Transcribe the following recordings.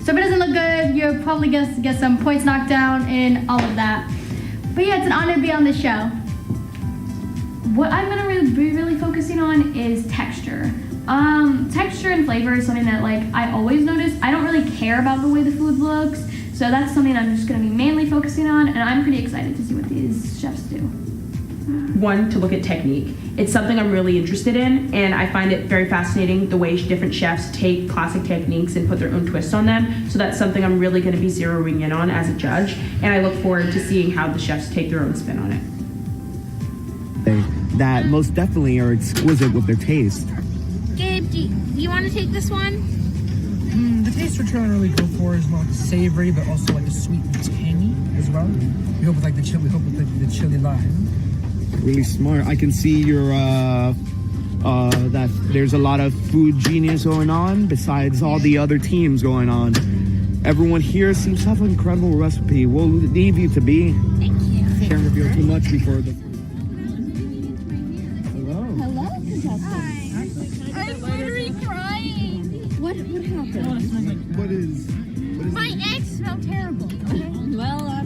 So if it doesn't look good, you'll probably get some points knocked down and all of that. But yeah, it's an honor to be on the show. What I'm gonna be really focusing on is texture. Texture and flavor is something that like I always notice. I don't really care about the way the food looks, so that's something I'm just gonna be mainly focusing on, and I'm pretty excited to see what these chefs do. One, to look at technique. It's something I'm really interested in, and I find it very fascinating the way different chefs take classic techniques and put their own twist on them. So that's something I'm really going to be zeroing in on as a judge, and I look forward to seeing how the chefs take their own spin on it. That most definitely are exquisite with their taste. Gabe, do you want to take this one? The taste we're trying to really go for is more savory, but also like a sweet and tangy as well. We hope with like the chili, the chili lime. Really smart. I can see your that there's a lot of food genius going on besides all the other teams going on. Everyone here seems to have an incredible recipe. We'll leave you to be. Thank you. Can't reveal too much before the. Hello, contestant. I'm literally crying. What happened? What is My eggs smell terrible. Okay. Well,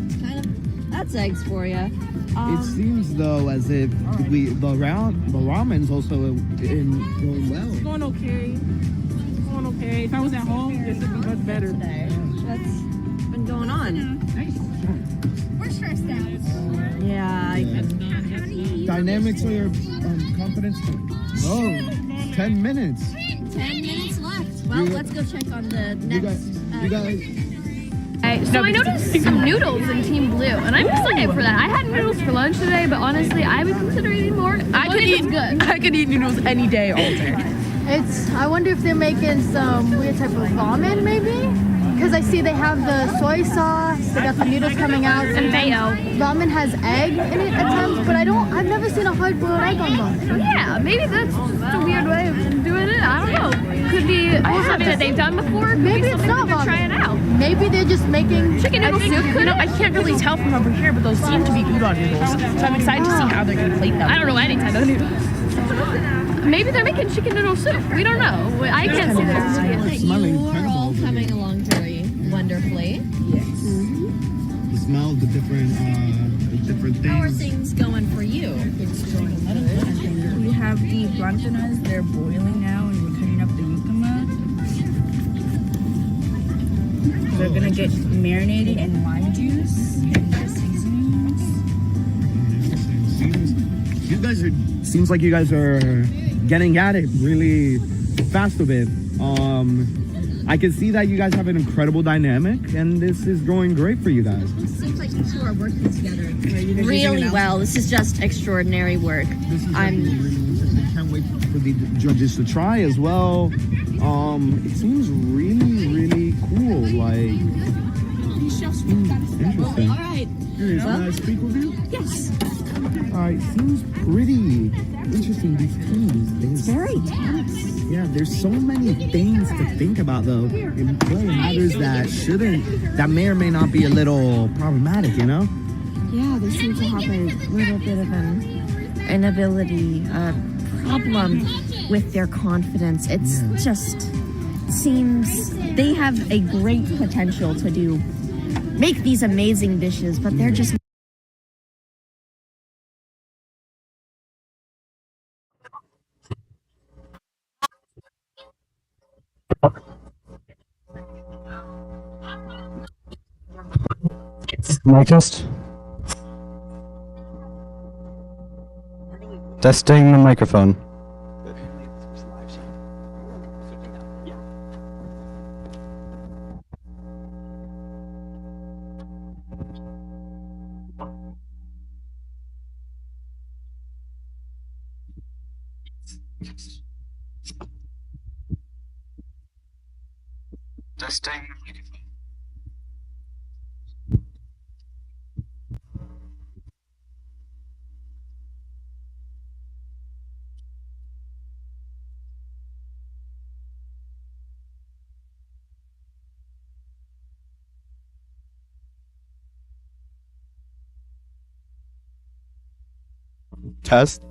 that's eggs for you. It seems though as if the ramen's also going well. It's going okay. It's going okay. If I was at home, it would be much better. What's been going on? We're stressed out. Yeah. Dynamics or your confidence? Oh, 10 minutes. 10 minutes left. Well, let's go check on the next. You guys. So I noticed some noodles in Team Blue, and I'm excited for that. I had noodles for lunch today, but honestly, I would consider eating more. I could eat noodles any day, all day. I wonder if they're making some weird type of ramen, maybe? Because I see they have the soy sauce, they got the noodles coming out, and mayo. Ramen has egg in it at times, but I've never seen a hard-boiled egg on ramen. Yeah, maybe that's just a weird way of doing it. I don't know. Could be something that they've done before. Maybe it's not ramen. Try it out. Maybe they're just making chicken noodle soup. I can't really tell from over here, but those seem to be udon noodles. So I'm excited to see how they're going to plate them. I don't know any type of noodles. Maybe they're making chicken noodle soup. We don't know. I can't see this. You are all coming along very wonderfully. Yes. The smell, the different things. How are things going for you? It's going good. We have the plantanas. They're boiling now, and we're cutting up the yucama. They're gonna get marinated in lime juice and the seasonings. Seems like you guys are getting at it really fast with it. I can see that you guys have an incredible dynamic, and this is going great for you guys. It seems like you two are working together really well. This is just extraordinary work. This is really interesting. Can't wait for the judges to try as well. It seems really, really cool. Like, interesting. All right. Can I speak with you? Yes. It seems pretty interesting, these teams. It's very tense. Yeah, there's so many things to think about though in play, matters that may or may not be a little problematic, you know? Yeah, they seem to have a little bit of an inability, problem with their confidence. It's just seems they have a great potential to make these amazing dishes, but they're just Mic test. Testing the microphone. Testing the microphone. Test.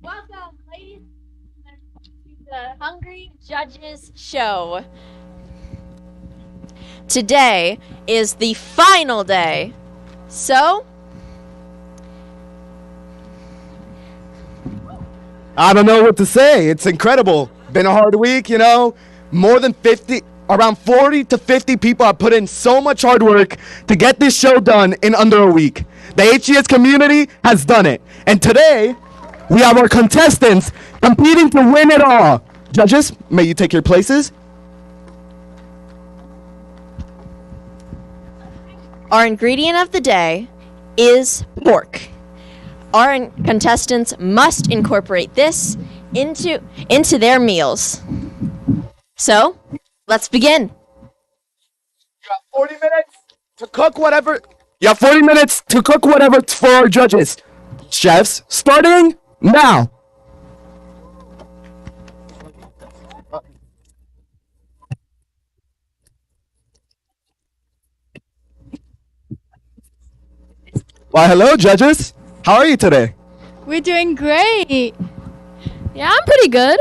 Welcome, ladies and gentlemen, to the Hungry Judges Show. Today is the final day. So, I don't know what to say. It's incredible. Been a hard week, you know. More than 50, around 40 to 50 people have put in so much hard work to get this show done in under a week. The HGS community has done it. And today, we have our contestants competing to win it all. Judges, may you take your places. our ingredient of the day is pork. Our contestants must incorporate this into their meals. So, let's begin. You have 40 minutes to cook whatever. You have 40 minutes to cook whatever for our judges. Chefs, starting now. Why, hello, judges. How are you today? We're doing great. Yeah, I'm pretty good.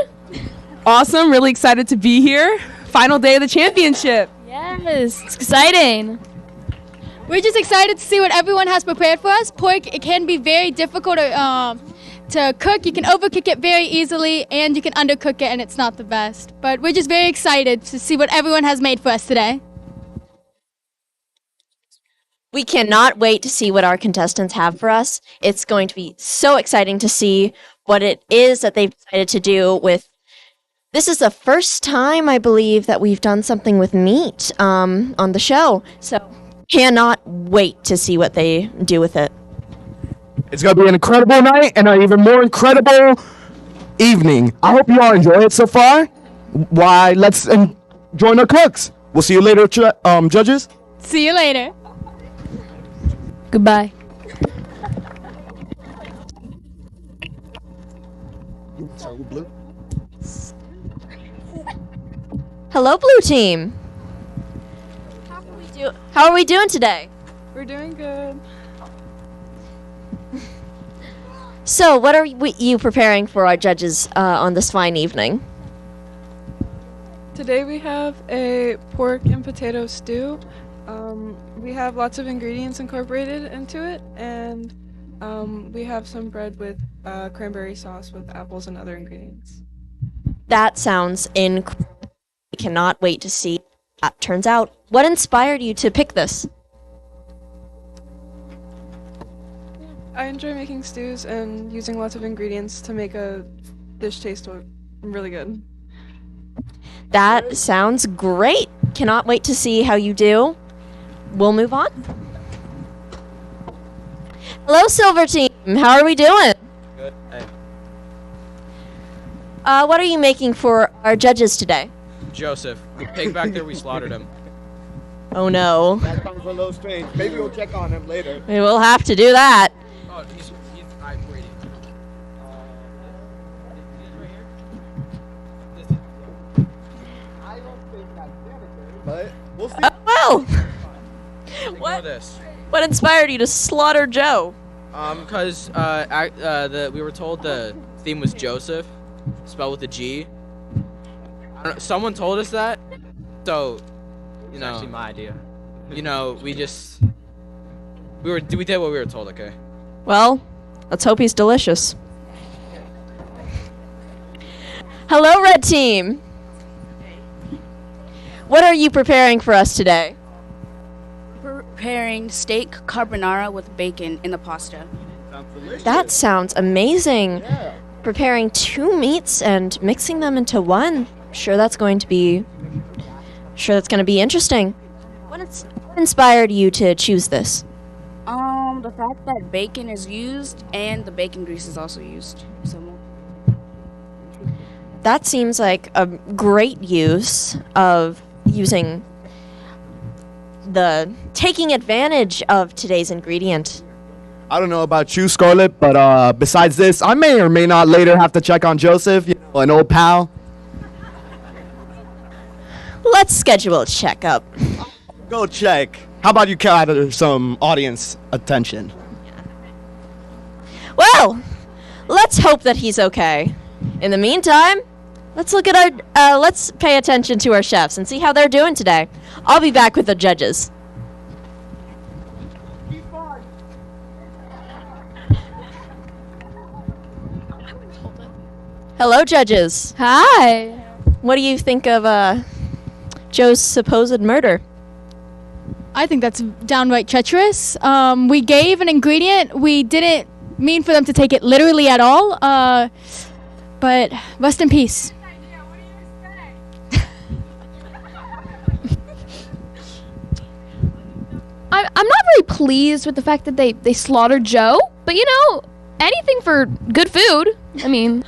Awesome. Really excited to be here. Final day of the championship. Yes, it's exciting. We're just excited to see what everyone has prepared for us. Pork, it can be very difficult to cook. You can overcook it very easily, and you can undercook it, and it's not the best. But we're just very excited to see what everyone has made for us today. We cannot wait to see what our contestants have for us. It's going to be so exciting to see what it is that they've decided to do with. This is the first time, I believe, that we've done something with meat on the show. So cannot wait to see what they do with it. It's going to be an incredible night and an even more incredible evening. I hope you all enjoy it so far. Why, let's join our cooks. We'll see you later, judges. See you later. Goodbye. Hello, blue team. How are we doing today? We're doing good. So, what are you preparing for our judges on this fine evening? Today we have a pork and potato stew. We have lots of ingredients incorporated into it, and we have some bread with cranberry sauce with apples and other ingredients. That sounds incredible. I cannot wait to see how that turns out. What inspired you to pick this? I enjoy making stews and using lots of ingredients to make a dish taste really good. That sounds great. Cannot wait to see how you do. We'll move on. Hello, Silver Team. How are we doing? Good. What are you making for our judges today? Joseph, the pig back there, we slaughtered him. Oh no. That sounds a little strange. Maybe we'll check on him later. We will have to do that. Oh, I'm waiting. I don't think that's sanitary, but we'll see. Oh, Ignore well. this. What inspired you to slaughter Joe? Because we were told the theme was Joseph, spelled with a G. I don't know, someone told us that, so you know. It's actually my idea. You know, we did what we were told. Okay. Well, let's hope he's delicious. Hello, Red Team. What are you preparing for us today? Preparing steak carbonara with bacon in the pasta. That sounds amazing. Yeah. Preparing two meats and mixing them into one. Sure that's going to be interesting. What inspired you to choose this? The fact that bacon is used and the bacon grease is also used. That seems like a great use of using taking advantage of today's ingredient. I don't know about you, Scarlett, but besides this, I may or may not later have to check on Joseph, an old pal. Let's schedule a checkup. Go check. How about you gather some audience attention? Well, let's hope that he's okay. In the meantime, let's look at let's pay attention to our chefs and see how they're doing today. I'll be back with the judges. Hello, judges. Hi. What do you think of Joe's supposed murder? I think that's downright treacherous. We gave an ingredient. We didn't mean for them to take it literally at all. But rest in peace. I'm not very pleased with the fact that they slaughtered Joe, but anything for good food. I mean,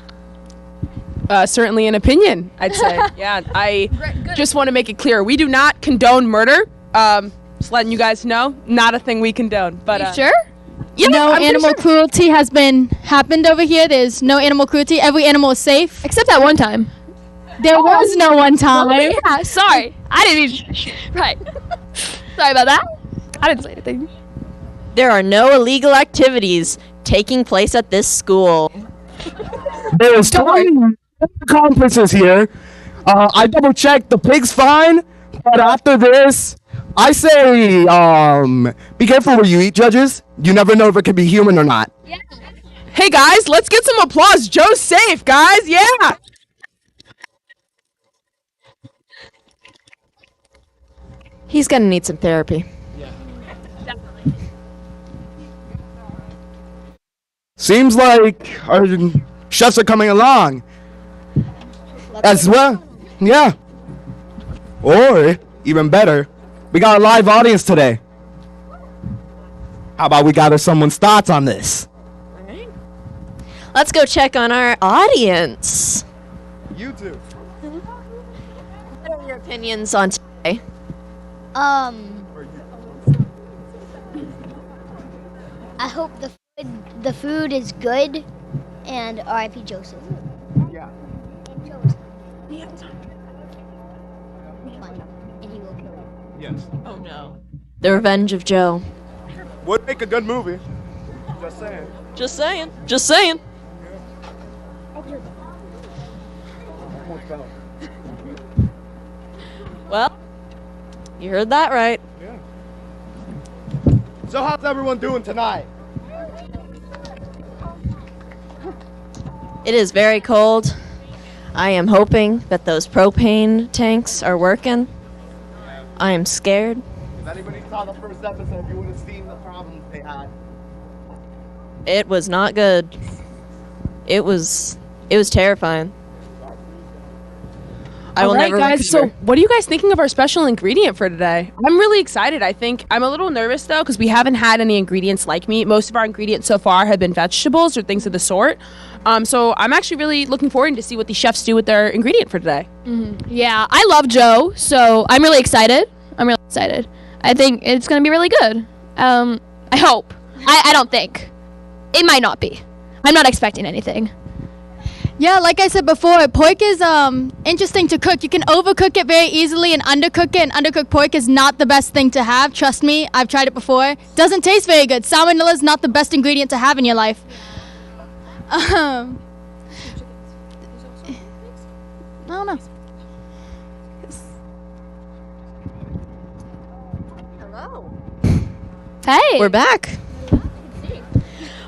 certainly an opinion, I'd say. Yeah, I just want to make it clear. We do not condone murder. Just letting you guys know, not a thing we condone. But Sure? yeah, No I'm pretty animal sure. cruelty has happened over here. There's no animal cruelty. Every animal is safe. Except that one time. There was no one time. Yeah, sorry. I didn't even. Right. Sorry about that. I didn't say anything. There are no illegal activities taking place at this school. There's 20 accomplices here. I double checked. The pig's fine, but after this, I say, be careful where you eat, judges. You never know if it could be human or not. Hey guys, let's get some applause. Joe's safe, guys. Yeah. He's gonna need some therapy. Seems like our chefs are coming along. As well. Yeah. Or, even better, we got a live audience today. How about we gather someone's thoughts on this? Let's go check on our audience. You too. What are your opinions on today? I hope the food is good, and R.I.P. Joseph. Yeah. And Joseph. Fun, and he will kill him. Yes. Oh no. The Revenge of Joe. Would make a good movie. Just saying. Just saying. Just saying. Well, you heard that right. Yeah. So how's everyone doing tonight? It is very cold. I am hoping that those propane tanks are working. I am scared. If anybody saw the first episode, you would have seen the problems they had. It was not good. It was terrifying. I will All right, never guys. recover. So, what are you guys thinking of our special ingredient for today? I'm really excited. I think I'm a little nervous though because we haven't had any ingredients like meat. Most of our ingredients so far have been vegetables or things of the sort. So I'm actually really looking forward to see what the chefs do with their ingredient for today. Yeah, I love Joe, so I'm really excited. I think it's going to be really good. I hope. I don't think. It might not be. I'm not expecting anything. Yeah, like I said before, pork is interesting to cook. You can overcook it very easily and undercook it, and undercooked pork is not the best thing to have. Trust me, I've tried it before. Doesn't taste very good. Salmonella is not the best ingredient to have in your life. I don't know. Hello. Hey. We're back.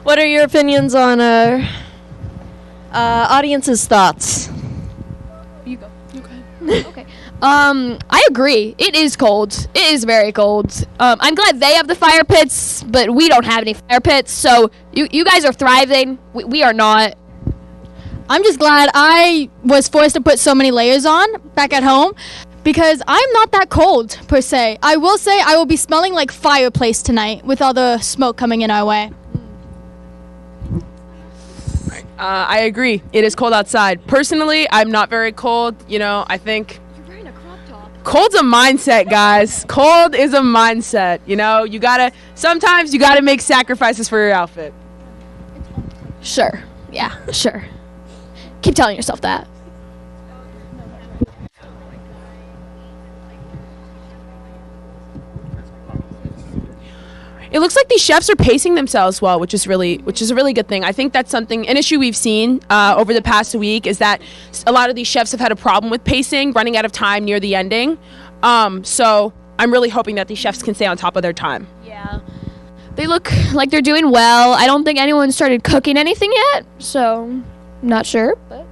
What are your opinions on our audience's thoughts? You go. Okay. I agree. It is cold. It is very cold. I'm glad they have the fire pits, but we don't have any fire pits. So you guys are thriving. We are not. I'm just glad I was forced to put so many layers on back at home because I'm not that cold per se. I will say I will be smelling like fireplace tonight with all the smoke coming in our way. I agree. It is cold outside. Personally, I'm not very cold. You know, I think You're wearing a crop top. cold's a mindset, guys. Cold is a mindset. You know, sometimes you gotta make sacrifices for your outfit. Sure. Yeah, sure. Keep telling yourself that. It looks like these chefs are pacing themselves well, which is a really good thing. I think that's an issue we've seen over the past week is that a lot of these chefs have had a problem with pacing, running out of time near the ending. So I'm really hoping that these chefs can stay on top of their time. Yeah. They look like they're doing well. I don't think anyone started cooking anything yet, so not sure. But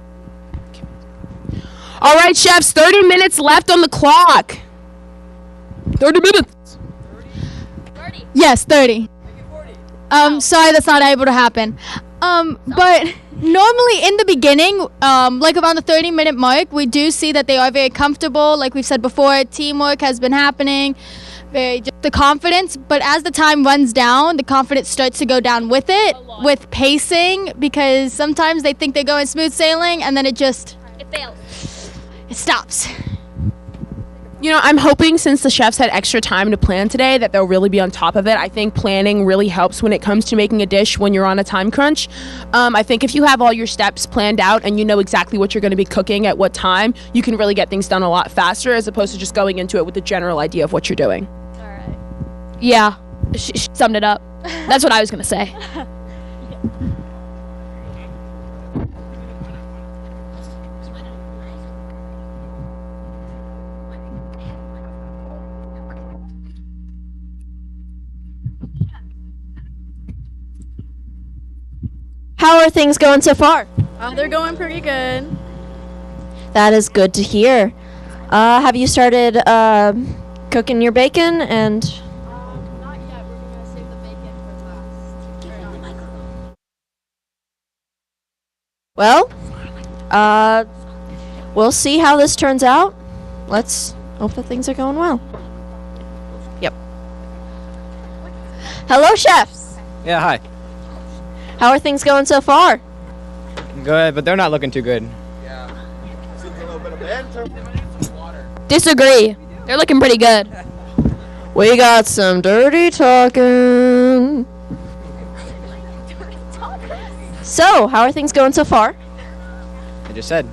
All right, chefs, 30 minutes left on the clock. 30 minutes. Yes, 30. Sorry that's not able to happen. But normally in the beginning, like around the 30-minute mark, we do see that they are very comfortable. Like we've said before, teamwork has been happening, just the confidence. But as the time runs down, the confidence starts to go down with it, with pacing, because sometimes they think they're going smooth sailing, and then it just fail. It stops. You know, I'm hoping since the chefs had extra time to plan today that they'll really be on top of it. I think planning really helps when it comes to making a dish when you're on a time crunch. I think if you have all your steps planned out and you know exactly what you're going to be cooking at what time, you can really get things done a lot faster as opposed to just going into it with a general idea of what you're doing. Yeah, she summed it up. That's what I was gonna say. How are things going so far? They're going pretty good. That is good to hear. Have you started cooking your bacon and? Not yet. We're gonna save the bacon for last. Well, we'll see how this turns out. Let's hope that things are going well. Yep. Hello, chefs. Yeah, hi. How are things going so far? Good, but they're not looking too good. Disagree. They're looking pretty good. We got some dirty talking. So, how are things going so far? I just said.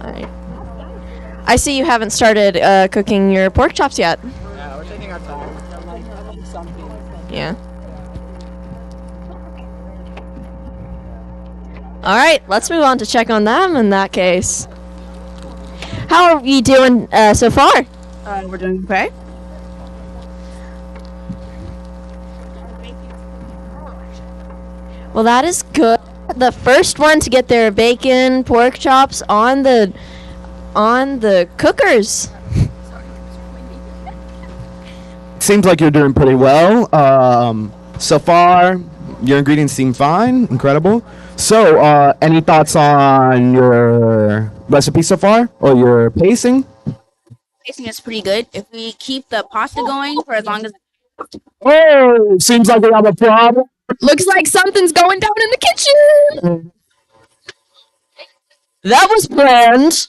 Alright. I see you haven't started cooking your pork chops yet. Yeah, we're taking our time. Yeah. Alright, let's move on to check on them in that case. How are we doing so far? We're doing okay. Well, that is good. The first one to get their bacon, pork chops on the cookers. Seems like you're doing pretty well. So far, your ingredients seem fine. Incredible. So, any thoughts on your recipe so far, or your pacing? Pacing is pretty good. If we keep the pasta going for as long as. Oh, seems like we have a problem. Looks like something's going down in the kitchen. That was planned.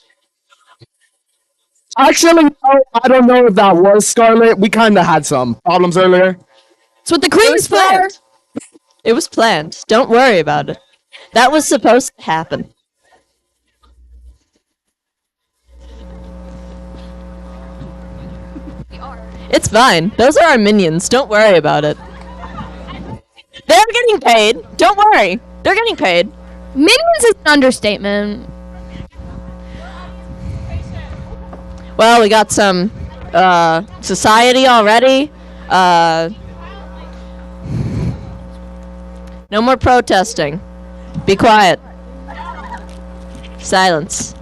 Actually, no, I don't know if that was Scarlet. We kind of had some problems earlier. That's what the cream's for. It was planned. Don't worry about it. That was supposed to happen. It's fine. Those are our minions. Don't worry about it. They're getting paid. Don't worry. They're getting paid. Minions is an understatement. Well, we got some society already. No more protesting. Be quiet. Silence.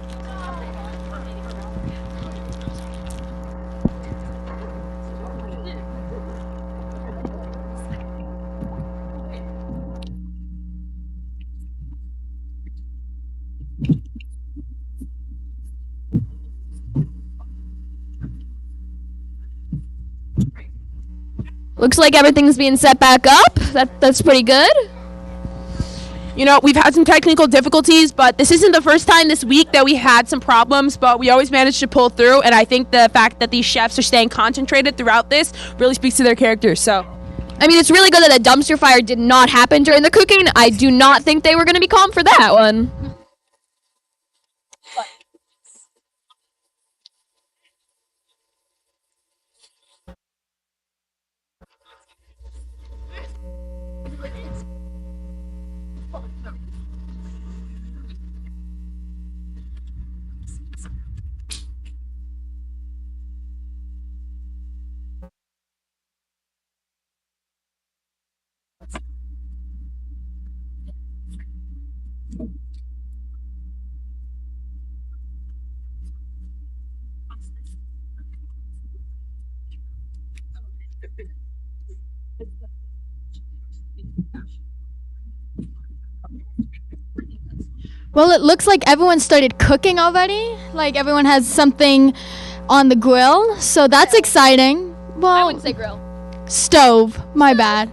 Looks like everything's being set back up. That's pretty good. You know, we've had some technical difficulties, but this isn't the first time this week that we had some problems, but we always managed to pull through, and I think the fact that these chefs are staying concentrated throughout this really speaks to their characters, so. I mean, it's really good that a dumpster fire did not happen during the cooking. I do not think they were going to be calm for that one. Well, it looks like everyone started cooking already. Like everyone has something on the grill, so that's exciting. Well, I wouldn't say grill. Stove. My bad.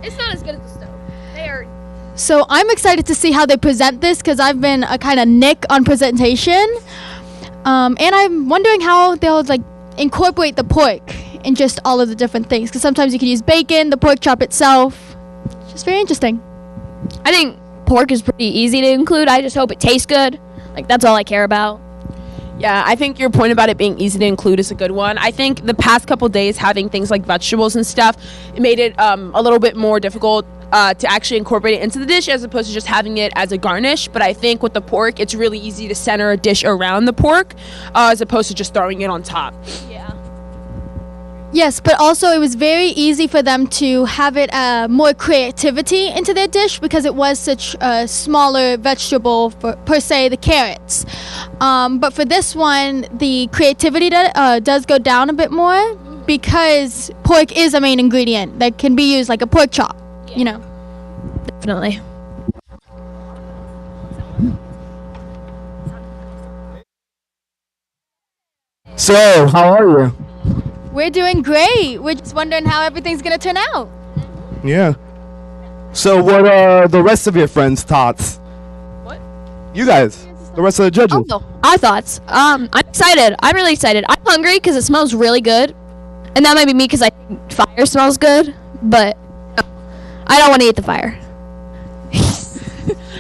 It's not as good as the stove. They are So I'm excited to see how they present this because I've been a kind of nick on presentation. And I'm wondering how they'll like incorporate the pork in just all of the different things. Because sometimes you can use bacon, the pork chop itself. It's just very interesting. I think pork is pretty easy to include. I just hope it tastes good. Like, that's all I care about. Yeah, I think your point about it being easy to include is a good one. I think the past couple days having things like vegetables and stuff, it made it a little bit more difficult to actually incorporate it into the dish as opposed to just having it as a garnish. But I think with the pork, it's really easy to center a dish around the pork as opposed to just throwing it on top. Yes, but also it was very easy for them to have it more creativity into their dish because it was such a smaller vegetable for, per se, the carrots. But for this one, the creativity does go down a bit more because pork is a main ingredient that can be used like a pork chop, you know. Definitely. So, how are you? We're doing great. We're just wondering how everything's going to turn out. Yeah. So, what are the rest of your friends' thoughts? What? You guys, the rest of the judges. Oh, our thoughts. I'm excited. I'm really excited. I'm hungry because it smells really good. And that might be me because I think fire smells good. But I don't want to eat the fire.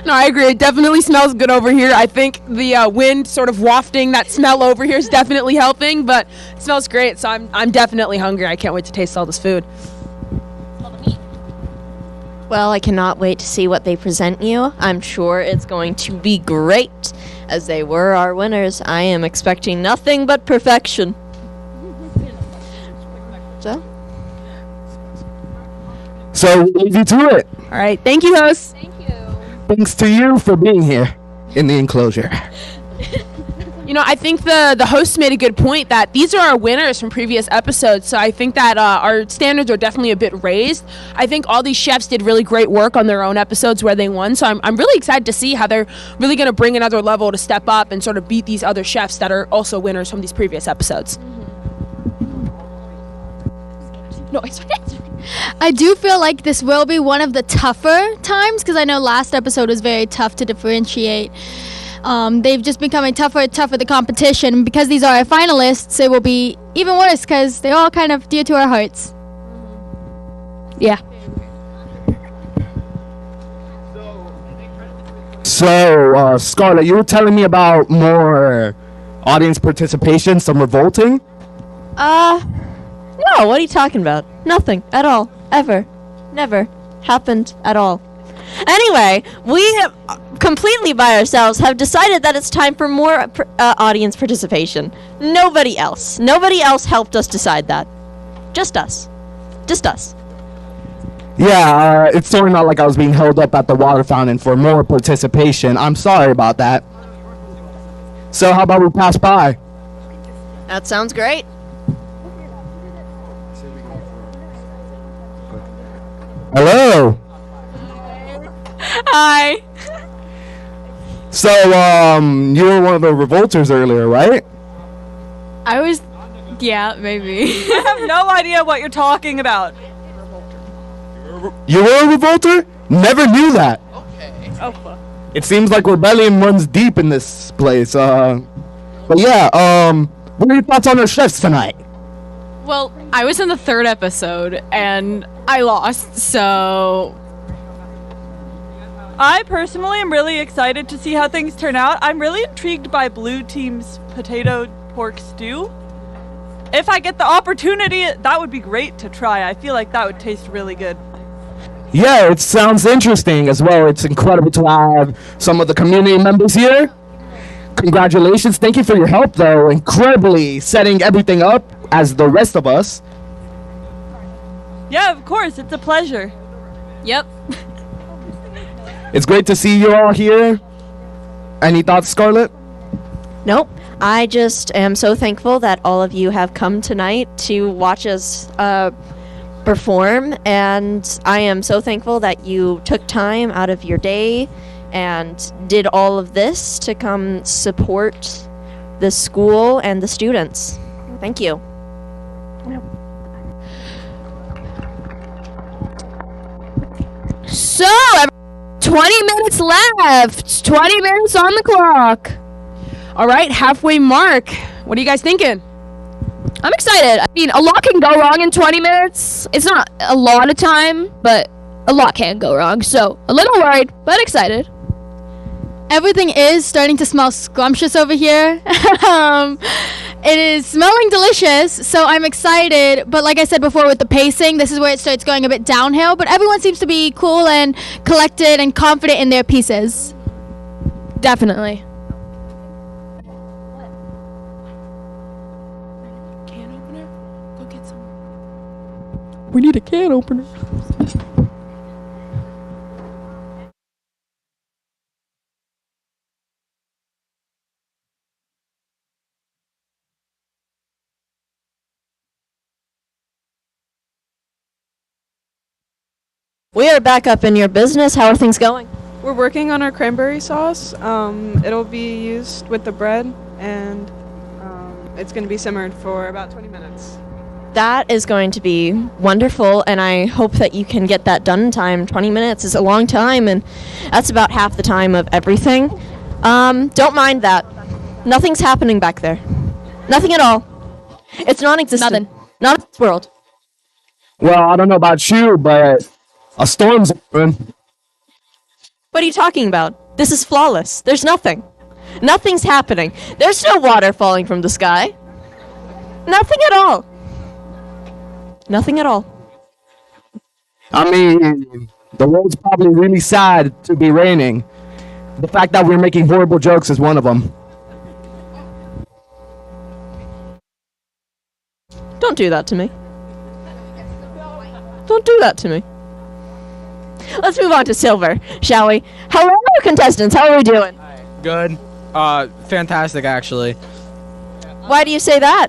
No, I agree. It definitely smells good over here. I think the wind sort of wafting that smell over here is definitely helping, but it smells great, so I'm definitely hungry. I can't wait to taste all this food. Well, I cannot wait to see what they present you. I'm sure it's going to be great, as they were our winners. I am expecting nothing but perfection. So, leave you to it. All right. Thank you, host. Thanks to you for being here in the enclosure. You know, I think the host made a good point that these are our winners from previous episodes, so I think that our standards are definitely a bit raised. I think all these chefs did really great work on their own episodes where they won, so I'm really excited to see how they're really going to bring another level to step up and sort of beat these other chefs that are also winners from these previous episodes. No, it's I do feel like this will be one of the tougher times because I know last episode was very tough to differentiate. They've just becoming tougher and tougher, the competition. Because these are our finalists, it will be even worse because they're all kind of dear to our hearts. Yeah. So, Scarlett, you were telling me about more audience participation, some revolting? No, what are you talking about? Nothing at all. Ever. Never. Happened at all. Anyway, we have completely by ourselves have decided that it's time for more audience participation. Nobody else. Nobody else helped us decide that. Just us. Just us. Yeah, it's sort of not like I was being held up at the water fountain for more participation. I'm sorry about that. So how about we pass by? That sounds great. Hello. Hi. So, you were one of the revolters earlier, right? I was, yeah, maybe. I have no idea what you're talking about. You were a revolter? Never knew that. Oh, fuck. It seems like rebellion runs deep in this place. But yeah, what are your thoughts on our chefs tonight? Well, I was in the 3rd episode and I lost, so I personally am really excited to see how things turn out. I'm really intrigued by Blue Team's potato pork stew. If I get the opportunity, that would be great to try. I feel like that would taste really good. Yeah, it sounds interesting as well. It's incredible to have some of the community members here. Congratulations. Thank you for your help, though. Incredibly setting everything up as the rest of us. Yeah, of course. It's a pleasure. Yep. It's great to see you all here. Any thoughts, Scarlett? Nope. I just am so thankful that all of you have come tonight to watch us perform, and I am so thankful that you took time out of your day and did all of this to come support the school and the students. Thank you. So, 20 minutes left. 20 minutes on the clock. All right, halfway mark. What are you guys thinking? I'm excited. I mean, a lot can go wrong in 20 minutes. It's not a lot of time, but a lot can go wrong. So, a little worried, but excited. Everything is starting to smell scrumptious over here. It is smelling delicious, so I'm excited. But like I said before with the pacing, this is where it starts going a bit downhill. But everyone seems to be cool and collected and confident in their pieces. Definitely. Can opener? Go get some. We need a can opener. We are back up in your business. How are things going? We're working on our cranberry sauce. It'll be used with the bread, and it's going to be simmered for about 20 minutes. That is going to be wonderful, and I hope that you can get that done in time. 20 minutes is a long time, and that's about half the time of everything. Don't mind that. Nothing's happening back there. Nothing at all. It's non-existent. Nothing. Not in this world. Well, I don't know about you, but a storm's brewing. What are you talking about? This is flawless. There's nothing. Nothing's happening. There's no water falling from the sky. Nothing at all. Nothing at all. I mean, the world's probably really sad to be raining. The fact that we're making horrible jokes is one of them. Don't do that to me. Don't do that to me. Let's move on to silver, shall we? Hello, contestants. How are we doing? Good. Fantastic, actually. Why do you say that?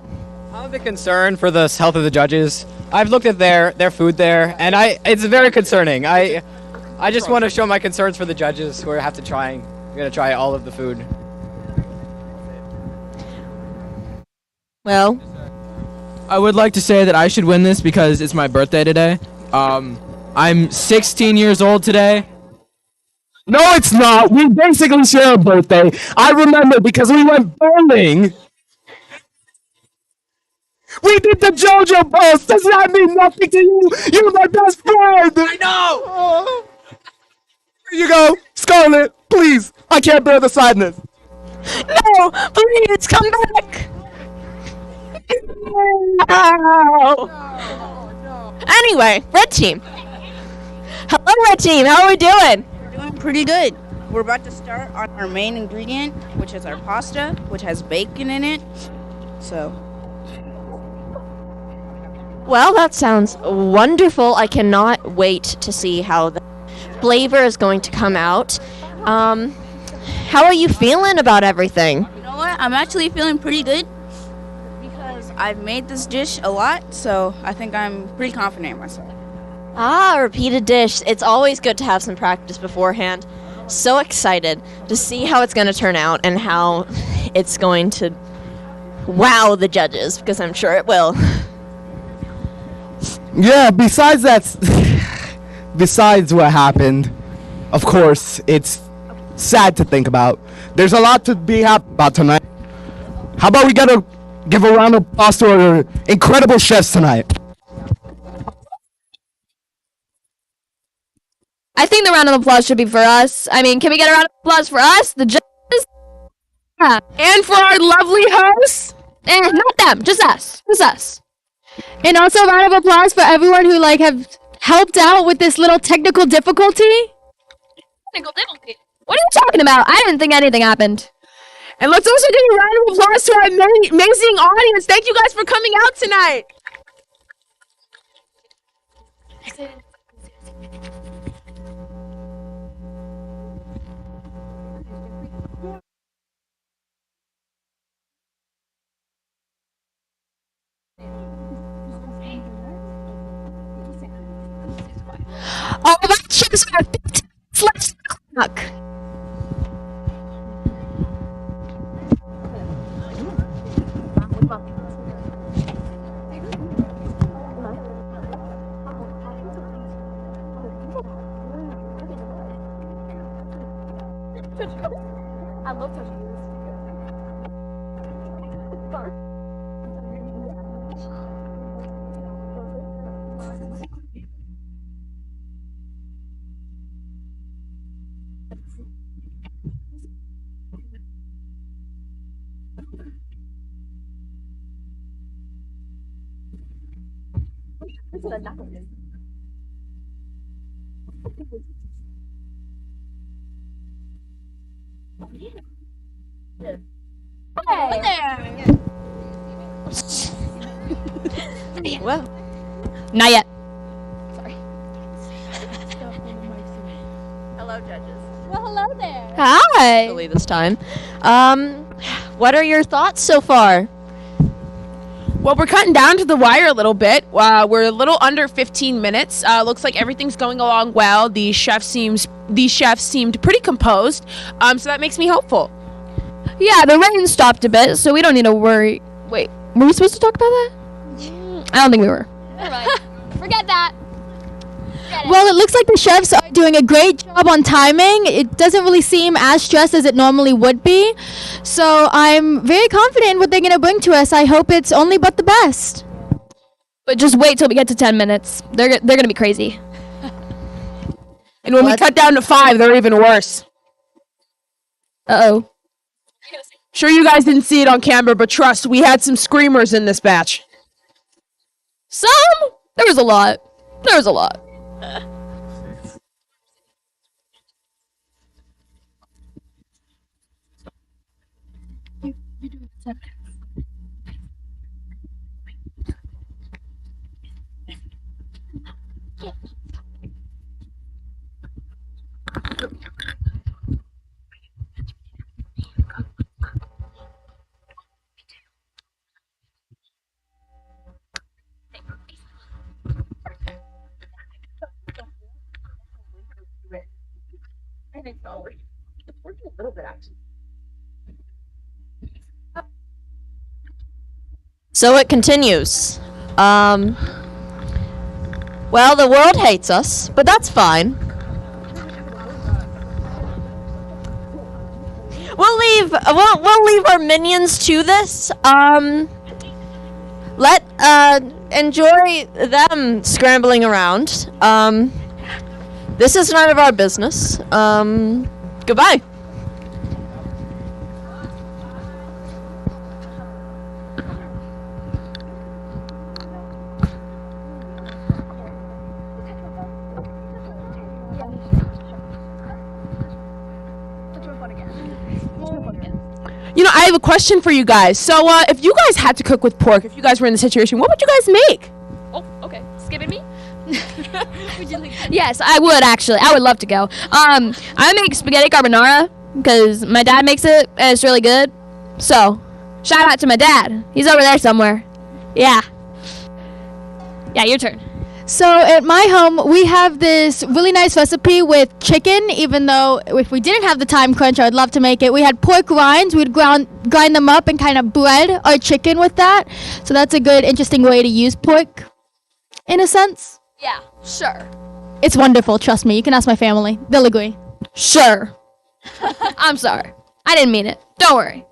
I'm a bit concerned for the health of the judges. I've looked at their food there, and it's very concerning. I just want to show my concerns for the judges who have to gonna try all of the food. Well, I would like to say that I should win this because it's my birthday today. I'm 16 years old today. No, it's not. We basically share a birthday. I remember because we went bowling. We did the JoJo post. Does that mean nothing to you? You're my best friend. I know. Oh. Here you go, Scarlett. Please, I can't bear the sadness. no, please come back. No. Anyway, red team. Hello, red team. How are we doing? Doing pretty good. We're about to start on our main ingredient, which is our pasta, which has bacon in it. So, Well, that sounds wonderful. I cannot wait to see how the flavor is going to come out. How are you feeling about everything? you know what? I'm actually feeling pretty good because I've made this dish a lot, so I think I'm pretty confident in myself. Ah, repeated dish. It's always good to have some practice beforehand. So excited to see how it's going to turn out and how it's going to wow the judges, because I'm sure it will. Yeah, besides what happened, of course, it's sad to think about. There's a lot to be happy about tonight. How about we give a round of applause to our incredible chefs tonight? I think the round of applause should be for us. I mean, can we get a round of applause for us, the judges? Yeah. And for our lovely hosts? Not them, just us. Just us. And also a round of applause for everyone who have helped out with this little technical difficulty. Technical difficulty? What are you talking about? I didn't think anything happened. And let's also give a round of applause to our amazing audience. Thank you guys for coming out tonight. All of our chefs are 15 left on the clock. I love touching this. Well, Not yet. hello, judges. Well, hello there. Hi. Actually, this time. What are your thoughts so far? Well, we're cutting down to the wire a little bit. We're a little under 15 minutes. Looks like everything's going along well. These chefs seemed pretty composed. So that makes me hopeful. Yeah, the rain stopped a bit, so we don't need to worry. Wait, were we supposed to talk about that? I don't think we were. All right. Forget that. Well, it looks like the chefs are doing a great job on timing. It doesn't really seem as stressed as it normally would be. So I'm very confident in what they're going to bring to us. I hope it's only but the best. But just wait till we get to 10 minutes. They're going to be crazy. And when we cut down to 5, they're even worse. Uh-oh. Sure, you guys didn't see it on camera, but trust, we had some screamers in this batch. Some? There was a lot. There was a lot. So it continues. Well, the world hates us, but that's fine. We'll leave our minions to this. Enjoy them scrambling around. This is none of our business. Goodbye. You know, I have a question for you guys. So, if you guys had to cook with pork, if you guys were in the situation, what would you guys make? Oh, okay. Skipping me? Would you like yes, I would actually. I would love to go. I make spaghetti carbonara because my dad makes it and it's really good. So, shout out to my dad. He's over there somewhere. Yeah. Yeah, your turn. So at my home, we have this really nice recipe with chicken, even though if we didn't have the time crunch, I would love to make it. We had pork rinds. We'd grind them up and kind of bread our chicken with that. So that's a good, interesting way to use pork, in a sense. Yeah, sure. It's wonderful, trust me. You can ask my family. They'll agree. Sure. I'm sorry. I didn't mean it. Don't worry.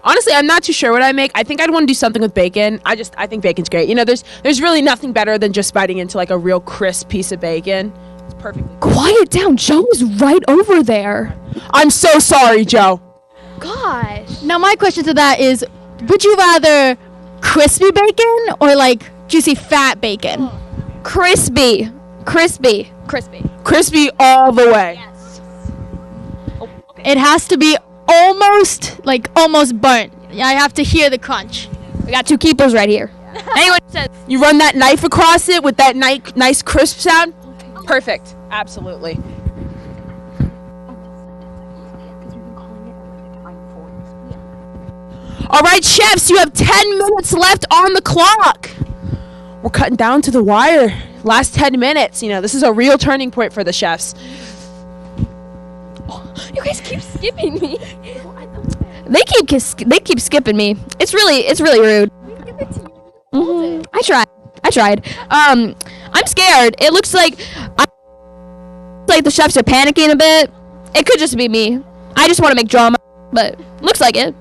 Honestly, I'm not too sure what I make. I think I'd want to do something with bacon. I think bacon's great. You know, there's really nothing better than just biting into like a real crisp piece of bacon. It's perfect. Quiet down. Joe is right over there. I'm so sorry, Joe. Gosh. Now my question to that is, would you rather crispy bacon or like juicy fat bacon? Crispy. Crispy. Crispy. Crispy all the way. Yes. It has to be almost burnt. I have to hear the crunch. We got two keepers right here. Anyone says you run that knife across it with that nice crisp sound? Perfect. Absolutely. All right, chefs, you have 10 minutes left on the clock. We're cutting down to the wire. Last 10 minutes. You know, this is a real turning point for the chefs. You guys keep skipping me. They keep skipping me. It's really rude. I tried. I'm scared. It looks like the chefs are panicking a bit. It could just be me. I just want to make drama, but looks like it.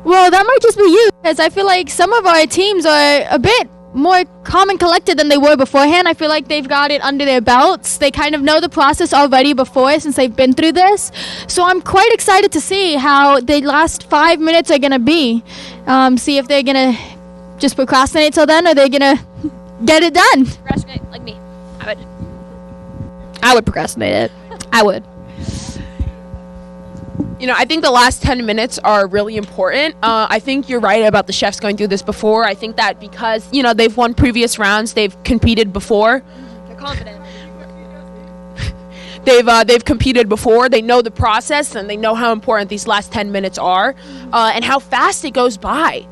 Well, that might just be you, because I feel like some of our teams are a bit more calm and collected than they were beforehand. I feel like they've got it under their belts. They kind of know the process already before, since they've been through this. So I'm quite excited to see how the last 5 minutes are going to be. See if they're going to just procrastinate till then, or they're going to get it done. Procrastinate like me. I would procrastinate it. I would. You know, I think the last 10 minutes are really important. I think you're right about the chefs going through this before. I think that because, you know, they've won previous rounds, they've competed before. They're confident. They've competed before. They know the process and they know how important these last 10 minutes are, and how fast it goes by.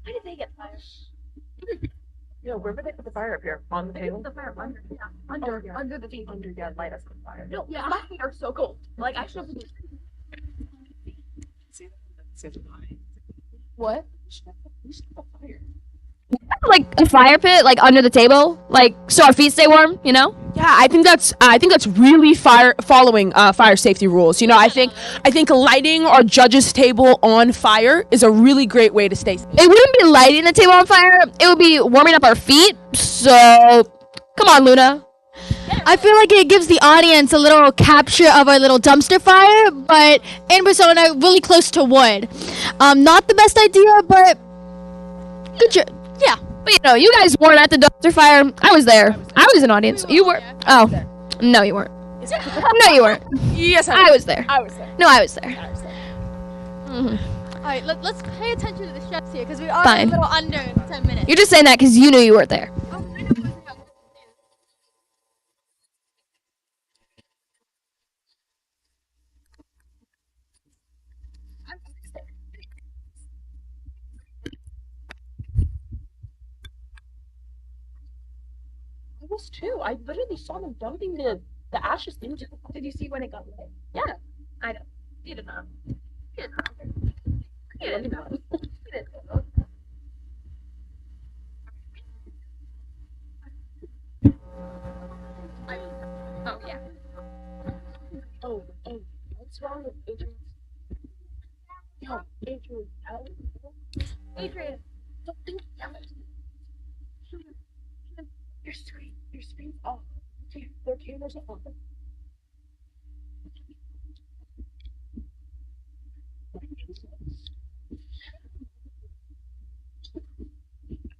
Why did they get fired? Yeah, where would they put the fire up here? On the table? The fire under, yeah. Under the table. Under, yeah, light us on fire. No, yeah, my feet are so cold. Like, I should have. What? Like a fire pit, like under the table, like so our feet stay warm. You know? Yeah, I think that's really following fire safety rules. You know, I think lighting our judges' table on fire is a really great way to stay safe. It wouldn't be lighting the table on fire. It would be warming up our feet. So, come on, Luna. I feel like it gives the audience a little capture of our little dumpster fire, but in persona, really close to wood. Not the best idea, but good job. Yeah, but you know, you guys weren't at the dumpster fire. I was there. I was an audience. You were. Oh, no, you weren't. No, you weren't. Yes, I was there. I was there. No, I was there. All right, let's pay attention to the chefs here, because we are Fine. a little under 10 minutes. You're just saying that because you knew you weren't there. I was too. I literally saw them dumping the ashes into the. Did you see when it got lit? Yeah, I know. You did not. You did not. You did not. You did not. Oh yeah. Oh, what's wrong with Adrian? Yo, Adrian, tell me. Adrian, don't think yell at me. Your screen's off. Their cameras are on.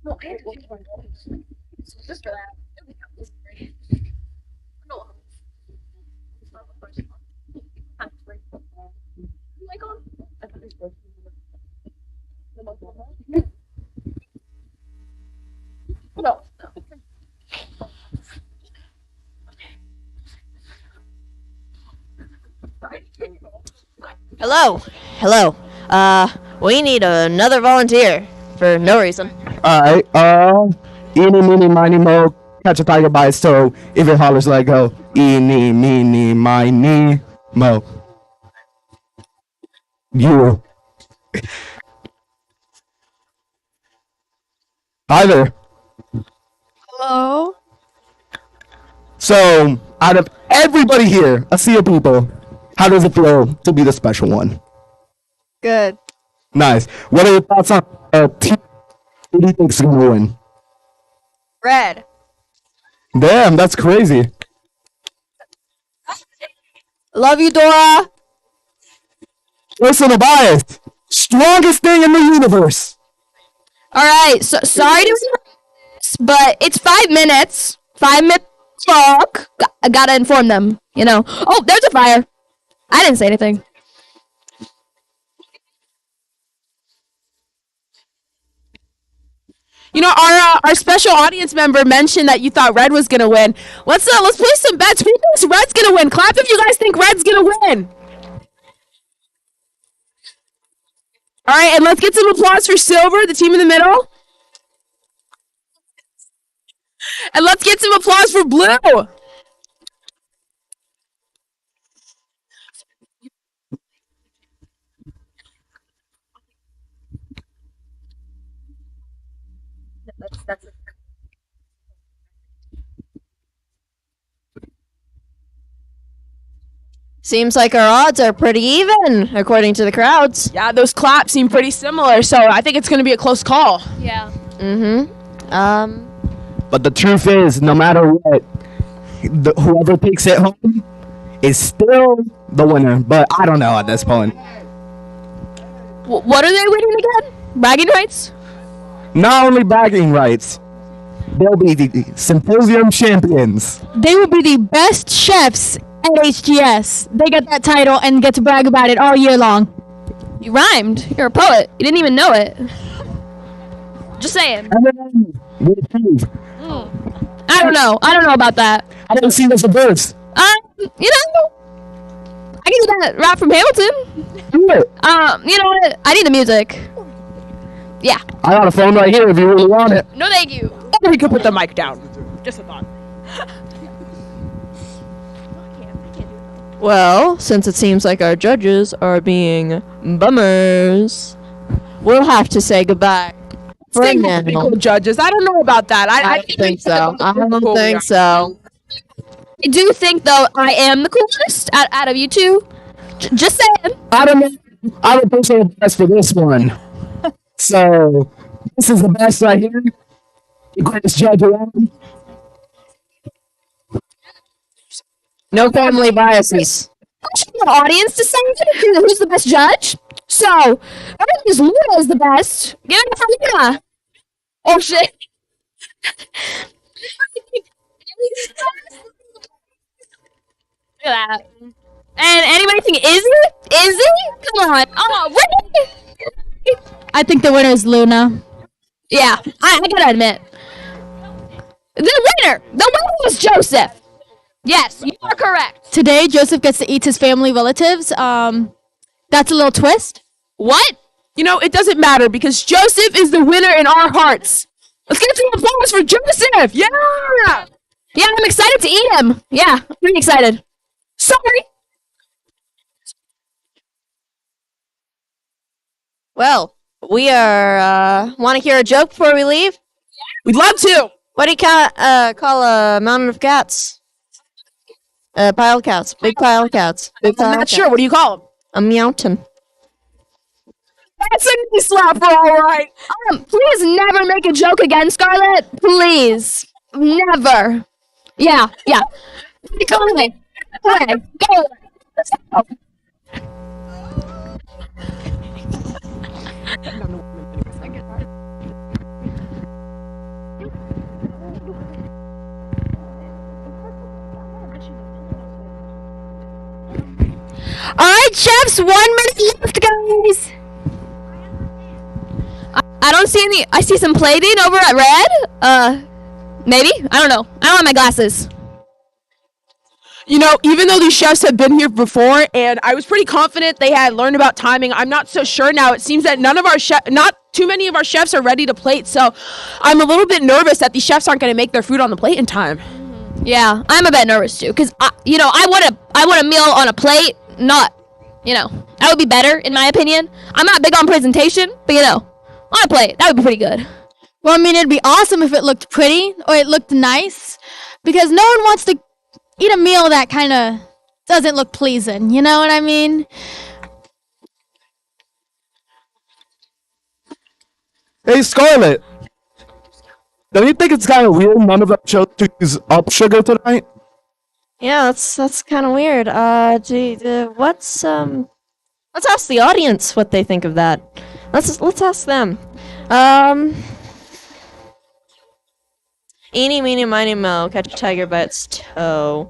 No, I have to change my voice. Just for that. This is great. No. It's not the first one. I'm free. Oh my god. I thought it was no. Hello. We need another volunteer for no reason. Alright, eeny, meeny, miny, mo, catch a tiger by its toe. If it hollers, let go. Eeny, meeny, miny, mo. You. Hi there. Hello? So, out of everybody here, a sea of people, how does it feel to be the special one? Good. Nice. What are your thoughts on team? Who do you think's gonna win? Red. Damn, that's crazy. Love you, Dora. Personal bias. Strongest thing in the universe. All right. So sorry to, but it's 5 minutes. 5 minutes talk. I gotta inform them. You know. Oh, there's a fire. I didn't say anything. You know, our special audience member mentioned that you thought Red was gonna win. Let's place some bets. Who thinks Red's gonna win? Clap if you guys think Red's gonna win. All right, and let's get some applause for silver, the team in the middle. And let's get some applause for blue. Seems like our odds are pretty even, according to the crowds. Yeah, those claps seem pretty similar, so I think it's going to be a close call. Yeah. But the truth is, no matter what, whoever takes it home is still the winner. But I don't know at this point. What are they winning again? Bragging rights? Not only bragging rights, they'll be the Symposium champions. They will be the best chefs at HGS. They get that title and get to brag about it all year long. You rhymed. You're a poet. You didn't even know it. Just saying. I don't know. I don't know about that. I didn't see those birds. You know, I can do that rap from Hamilton. Do it. You know what? I need the music. Yeah. I got a phone right here if you really want it. No, thank you. Or you could put the mic down. Just a thought. Well, since it seems like our judges are being bummers, we'll have to say goodbye. For Same now. cool judges. I don't know about that. I don't think so. I don't think so. I do think, though, I am the coolest out of you two. Just saying. I don't know. I would think so best for this one. So, this is the best right here. The greatest judge around. No family biases. The audience decide who's the best judge. So, I think this Luna is the best. Give it up for Luna. Oh, shit. Look at that. And anybody think Izzy? Izzy? Come on. Oh, really? I think the winner is Luna. Yeah, I gotta admit. The winner was Joseph. Yes, you are correct. Today, Joseph gets to eat his family relatives. That's a little twist. What? You know, it doesn't matter because Joseph is the winner in our hearts. Let's get some applause for Joseph. Yeah. Yeah, I'm excited to eat him. Yeah, I'm pretty excited. Sorry. Well, we are, want to hear a joke before we leave? We'd love to. What do you call a mountain of cats? Pile of cats. Big pile of cats. Big pile I'm of not cats. sure. What do you call him? A mountain. That's a knee slapper, all right. Please never make a joke again, Scarlett. Please. Never. Yeah. Go away. Okay, go away. All right, chefs, 1 minute left, guys. I don't see any. I see some plating over at Red. Maybe. I don't know. I don't have my glasses. You know, even though these chefs have been here before, and I was pretty confident they had learned about timing, I'm not so sure now. It seems that not too many of our chefs are ready to plate, so I'm a little bit nervous that these chefs aren't going to make their food on the plate in time. Yeah, I'm a bit nervous too, cause I want a meal on a plate, not, that would be better in my opinion. I'm not big on presentation, but on a plate, that would be pretty good. Well, I mean, it'd be awesome if it looked pretty or it looked nice, because no one wants to eat a meal that kind of doesn't look pleasing. You know what I mean? Hey, Scarlett. Don't you think it's kind of weird none of them chose to use up sugar tonight? Yeah, that's kind of weird. Let's ask the audience what they think of that. Let's ask them. Eeny, meeny, miny, moe, catch a tiger by its toe.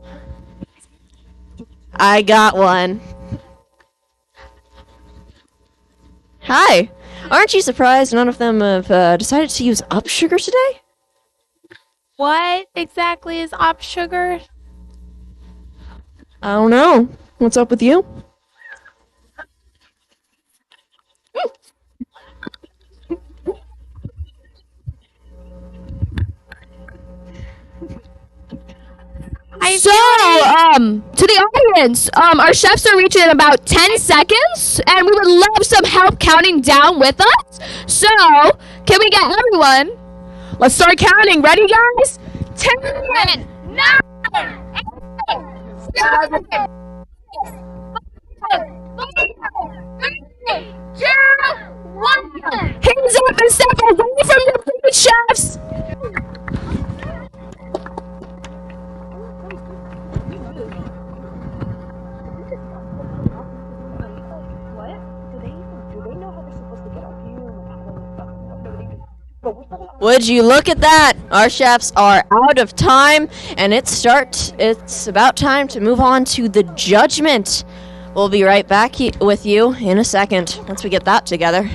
I got one. Hi. Aren't you surprised none of them have decided to use up sugar today? What exactly is op sugar? I don't know. What's up with you? So, to the audience, our chefs are reaching in about 10 seconds, and we would love some help counting down with us. So, can we get everyone? Let's start counting. Ready, guys? 10, 9, 8, 7, 6, 5, 4, 3, 2, 1. Hands up and step away from your food, chefs. Would you look at that? Our chefs are out of time, and it's about time to move on to the judgment. We'll be right back with you in a second once we get that together.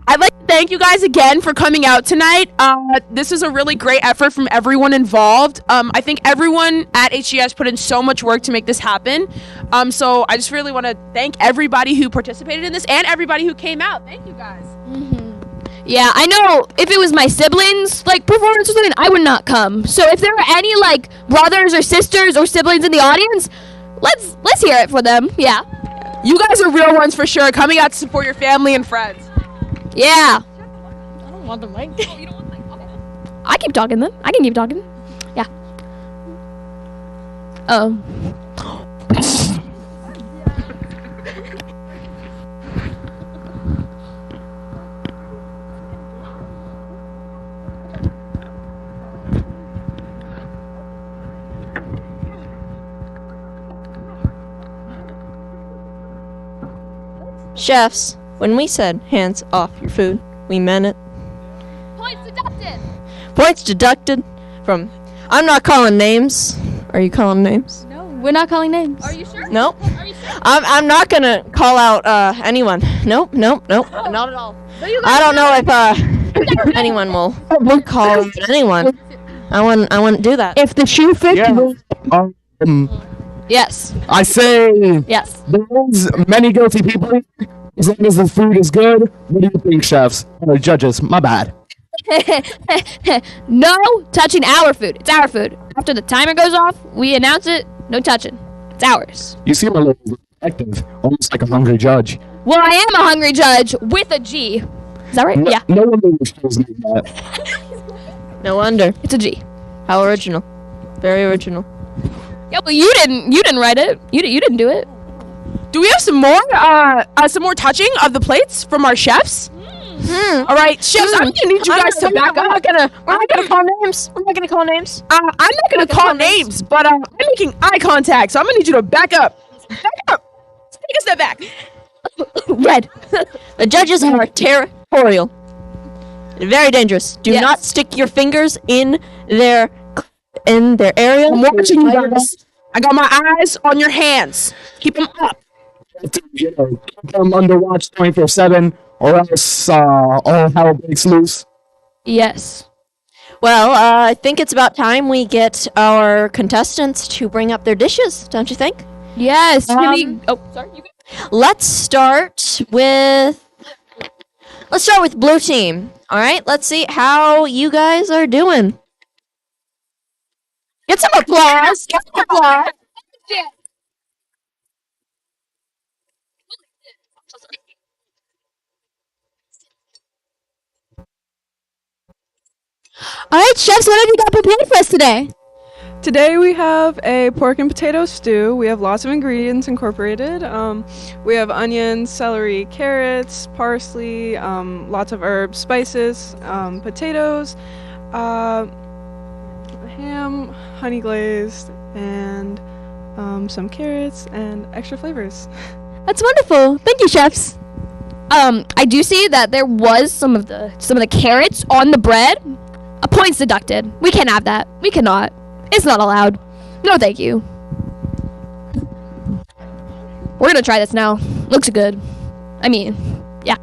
I'd like to thank you guys again for coming out tonight. This is a really great effort from everyone involved. I think everyone at HGS put in so much work to make this happen. So I just really want to thank everybody who participated in this and everybody who came out. Thank you guys. Yeah, I know if it was my siblings, like, performance or something, I would not come. So if there are any, like, brothers or sisters or siblings in the audience, let's hear it for them. Yeah. You guys are real ones for sure, coming out to support your family and friends. Yeah. I don't want the mic. I keep talking then. I can keep talking. Yeah. Oh. Chefs, when we said hands off your food, we meant it. Points deducted. Points deducted from... I'm not calling names. Are you calling names? No, we're not calling names. Are you sure? Nope. Are you sure? I'm not gonna call out anyone. Nope, not at all. I don't know if anyone will call out anyone. I wouldn't do that. If the shoe fits you. Yes. I say. Yes. There's many guilty people. As long as the food is good. What do you think, chefs? Or judges? My bad. No touching our food. It's our food. After the timer goes off, we announce it. No touching. It's ours. You seem a little protective, almost like a hungry judge. Well, I am a hungry judge with a G. Is that right? No, Yeah. No wonder your show's named that. No wonder. It's a G. How original. Very original. Yeah, well, you didn't write it. You didn't do it. Do we have some more touching of the plates from our chefs? All right, chefs, I'm gonna need you guys to back up. We're not gonna call names. We're not gonna call names. I'm not gonna call names, but I'm making eye contact, so I'm gonna need you to back up. Back up. Take a step back. Red. The judges are territorial. Very dangerous. Do Yes. not stick your fingers in their area. I'm watching you guys. I got my eyes on your hands. Keep them up. You know, keep them under watch 24/7, or else all hell breaks loose. Yes. Well, I think it's about time we get our contestants to bring up their dishes, don't you think? Yes. Sorry. You Let's start with blue team. All right, let's see how you guys are doing. Get some applause. Get some applause. All right, chefs, what have you got prepared for us today? Today we have a pork and potato stew. We have lots of ingredients incorporated. We have onions, celery, carrots, parsley, lots of herbs, spices, potatoes, ham, honey glazed, and some carrots and extra flavors. That's wonderful. Thank you, chefs. I do see that there was some of the carrots on the bread. Points deducted. We can't have that. We cannot. It's not allowed. No, thank you. We're gonna try this now. Looks good. I mean, yeah.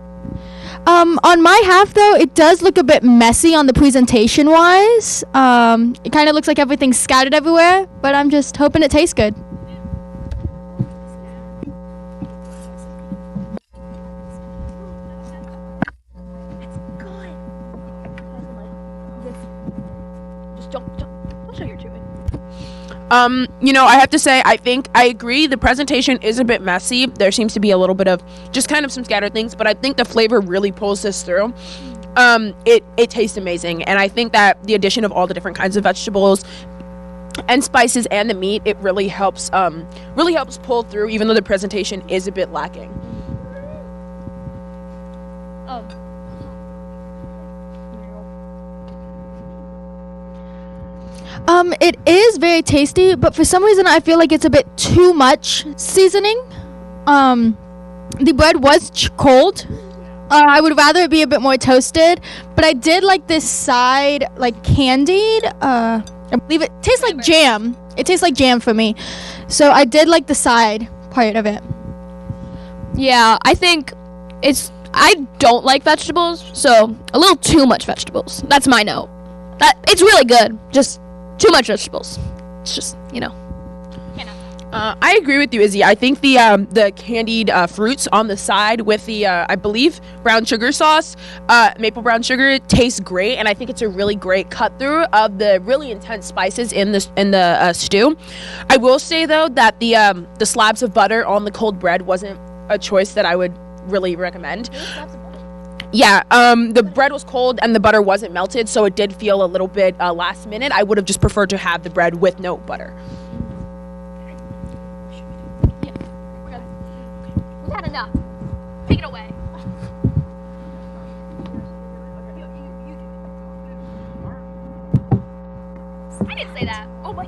On my half though, it does look a bit messy on the presentation wise. It kind of looks like everything's scattered everywhere, but I'm just hoping it tastes good. I have to say, I think I agree. The presentation is a bit messy. There seems to be a little bit of just kind of some scattered things, but I think the flavor really pulls this through. It tastes amazing, and I think that the addition of all the different kinds of vegetables and spices and the meat, it really helps pull through, even though the presentation is a bit lacking. It is very tasty, but for some reason I feel like it's a bit too much seasoning. The bread was cold. I would rather it be a bit more toasted, but I did like this side, like candied. I believe it tastes like jam. It tastes like jam for me. So I did like the side part of it. Yeah, I think I don't like vegetables, so a little too much vegetables. That's my note. It's really good, just too much vegetables. It's just, I agree with you, Izzy. I think the candied fruits on the side with the I believe brown sugar sauce, maple brown sugar, tastes great, and I think it's a really great cut through of the really intense spices in the stew. I will say though that the slabs of butter on the cold bread wasn't a choice that I would really recommend. Yeah, the bread was cold and the butter wasn't melted, so it did feel a little bit last minute. I would have just preferred to have the bread with no butter. We've had enough. Take it away. I didn't say that. Oh my.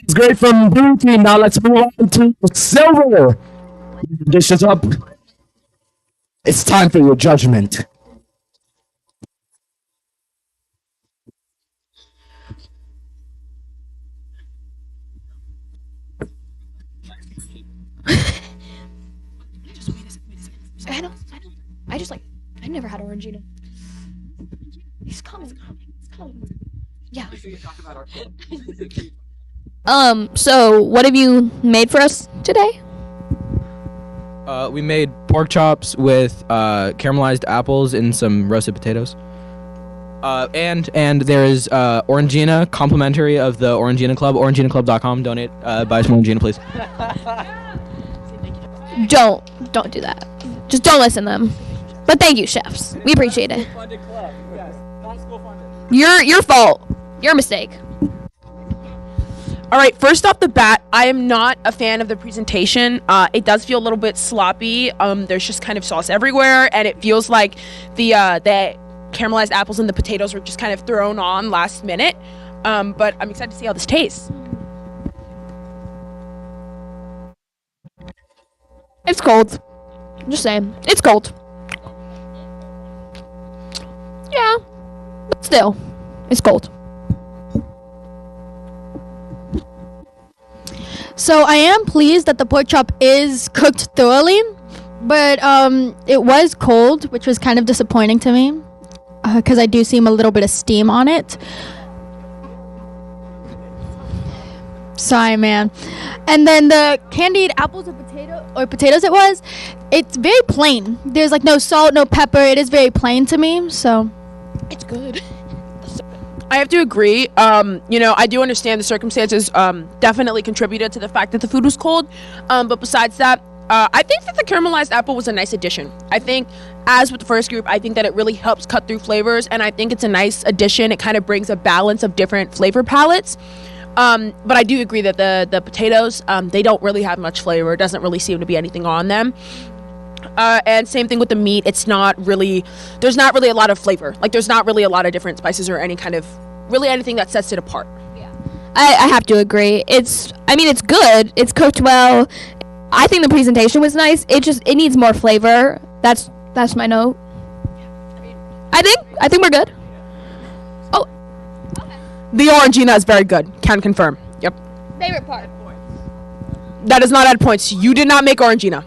It's great from blue team. Now let's move on to silver. Dishes up. It's time for your judgment. I never had Orangina. He's coming. Yeah. So what have you made for us today? We made pork chops with caramelized apples and some roasted potatoes. And there is Orangina, complimentary of the Orangina Club. OranginaClub.com. Donate. Buy some Orangina, please. Don't do that. Just don't listen to them. But thank you, chefs. We appreciate it. Your fault. Your mistake. All right, first off the bat, I am not a fan of the presentation. It does feel a little bit sloppy. There's just kind of sauce everywhere, and it feels like the caramelized apples and the potatoes were just kind of thrown on last minute. But I'm excited to see how this tastes. It's cold. I'm just saying. It's cold. Yeah. But still, it's cold. So I am pleased that the pork chop is cooked thoroughly, but it was cold, which was kind of disappointing to me, because I do see a little bit of steam on it. Sorry, man. And then the candied apples or potatoes it's very plain. There's like no salt, no pepper. It is very plain to me, so it's good. I have to agree. I do understand the circumstances definitely contributed to the fact that the food was cold. But besides that, I think that the caramelized apple was a nice addition. I think, as with the first group, I think that it really helps cut through flavors, and I think it's a nice addition. It kind of brings a balance of different flavor palettes. But I do agree that the potatoes, they don't really have much flavor. It doesn't really seem to be anything on them. And same thing with the meat. There's not really a lot of flavor. Like, there's not really a lot of different spices or any kind of, really anything that sets it apart. I have to agree. It's good. It's cooked well. I think the presentation was nice. It needs more flavor. That's my note. I think we're good. Oh, The Orangina is very good. Can confirm. Yep. favorite part. That does not add points. You did not make Orangina.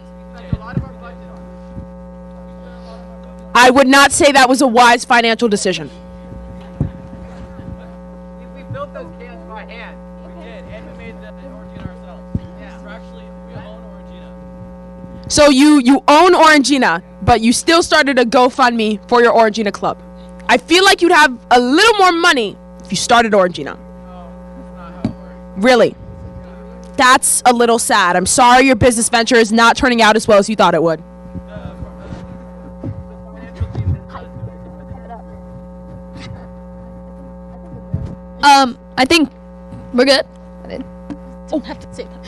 I would not say that was a wise financial decision. We built those cans by hand. We did, and we made the Orangina ourselves. Yeah. We own Orangina. So you own Orangina, but you still started a GoFundMe for your Orangina club. I feel like you'd have a little more money if you started Orangina. Really? That's a little sad. I'm sorry your business venture is not turning out as well as you thought it would. I think we're good. Don't have to say that.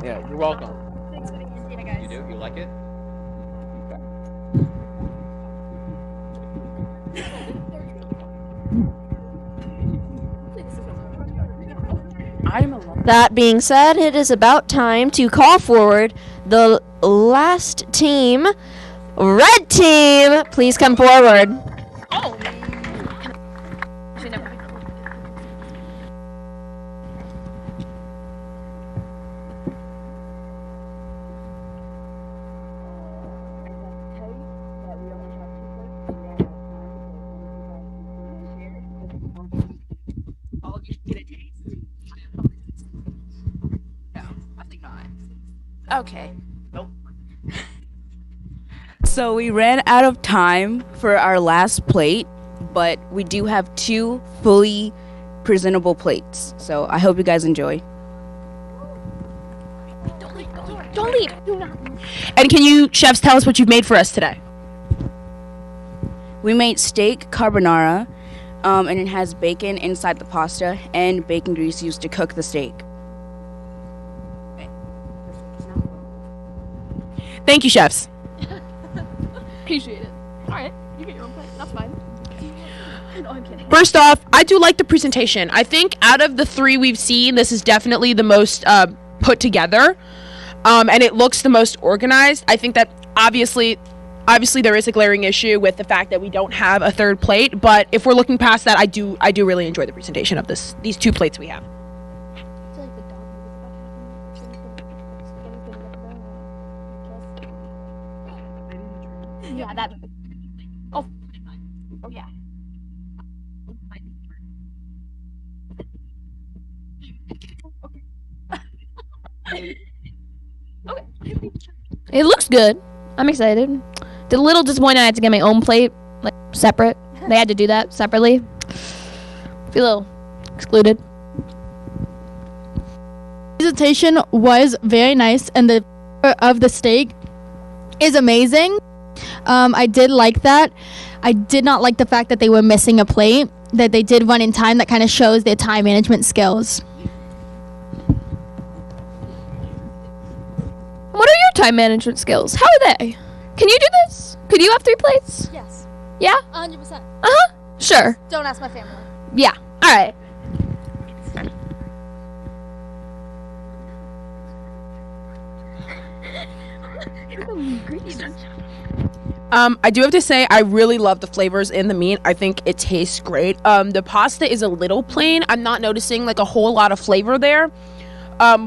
Yeah, you're welcome. Thanks for the Orangina, guys. You do? You like it? That being said, it is about time to call forward the last team. Red team, please come forward. Okay. Nope. So we ran out of time for our last plate, but we do have 2 fully presentable plates. So I hope you guys enjoy. Don't leave. Do not. And can you, chefs, tell us what you've made for us today? We made steak carbonara, and it has bacon inside the pasta and bacon grease used to cook the steak. Thank you, chefs. Appreciate it. All right, you get your own plate. That's fine. No, I'm kidding. First off, I do like the presentation. I think out of the 3 we've seen, this is definitely the most put together, and it looks the most organized. I think that obviously there is a glaring issue with the fact that we don't have a 3rd plate, but if we're looking past that, I do really enjoy the presentation of these 2 plates we have. Yeah, that. Oh. Oh yeah. It looks good. I'm excited. Did a little disappointed I had to get my own plate, like separate. They had to do that separately. Feel a little excluded. Presentation was very nice, and the of the steak is amazing. I did like that. I did not like the fact that they were missing a plate, that they did run in time. That kind of shows their time management skills. What are your time management skills? How are they? Can you do this? Could you have 3 plates? Yes. Yeah? 100%. Sure. Don't ask my family. Yeah. All right. I do have to say I really love the flavors in the meat. I think it tastes great. The pasta is a little plain. I'm not noticing like a whole lot of flavor there,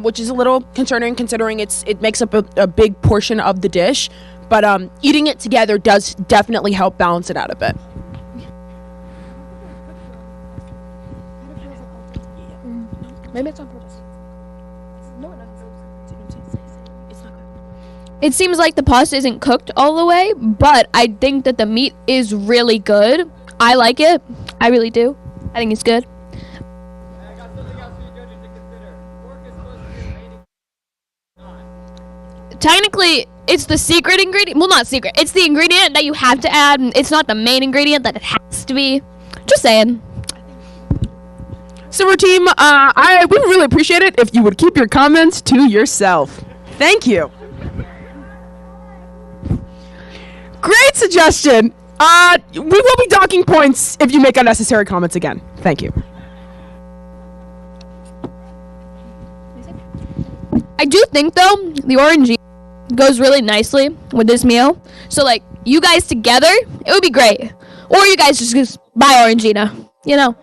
which is a little concerning considering it makes up a big portion of the dish. But eating it together does definitely help balance it out a bit. Maybe it's on purpose. It seems like the pasta isn't cooked all the way, but I think that the meat is really good. I like it. I really do. I think it's good. Technically, it's the secret ingredient. Well, not secret. It's the ingredient that you have to add. It's not the main ingredient that it has to be. Just saying. Silver team, we would really appreciate it if you would keep your comments to yourself. Thank you. Great suggestion. We will be docking points if you make unnecessary comments again. Thank you. I do think though the orangina goes really nicely with this meal. So like you guys together, it would be great. Or you guys just buy orangina. You know.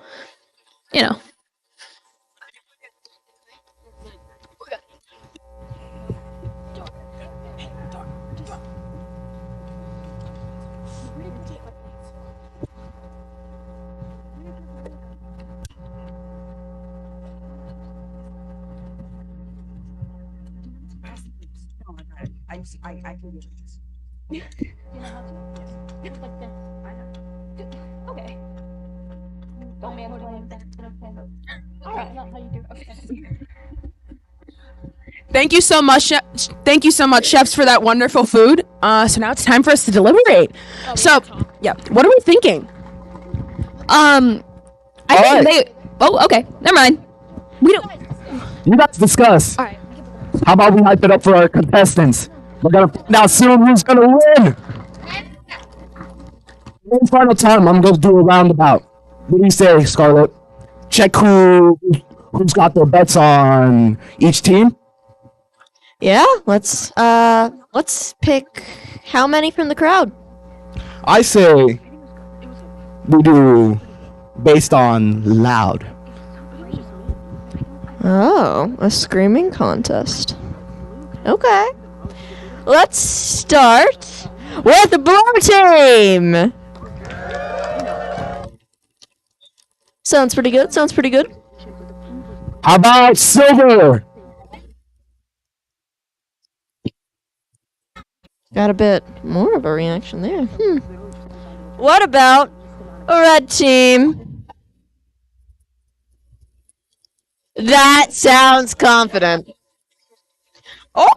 I can do this. Okay. Don't mansplain. All right, not how you do. Okay. Thank you so much. Thank you so much, chefs, for that wonderful food. So now it's time for us to deliberate. So, yeah, what are we thinking? I think they. Oh, okay. Never mind. We don't. You guys discuss. All right. How about we hype it up for our contestants? We're gonna find out soon who's gonna win. One final time, I'm gonna do a roundabout. What do you say, Scarlett? Check who's got their bets on each team. Yeah, let's pick how many from the crowd. I say we do based on loud. Oh, a screaming contest. Okay. Let's start with the blue team. Sounds pretty good. Sounds pretty good. How about silver? Got a bit more of a reaction there. What about a red team? That sounds confident. Oh,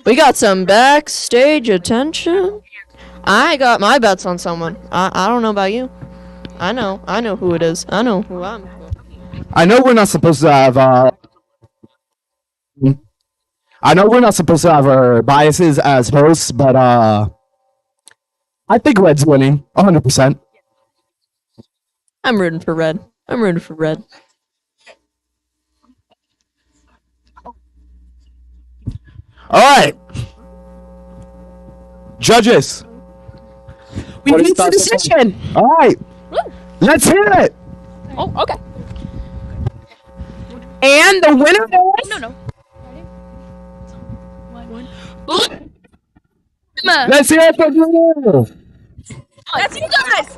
we got some backstage attention. I got my bets on someone. I don't know about you. I know who it is. I know who I'm. I know we're not supposed to have our biases as hosts, but I think Red's winning 100%. I'm rooting for red. All right, judges. We need a decision. All right, let's hear it. Oh, okay. And the winner is... No. Let's hear it for you. That's you guys.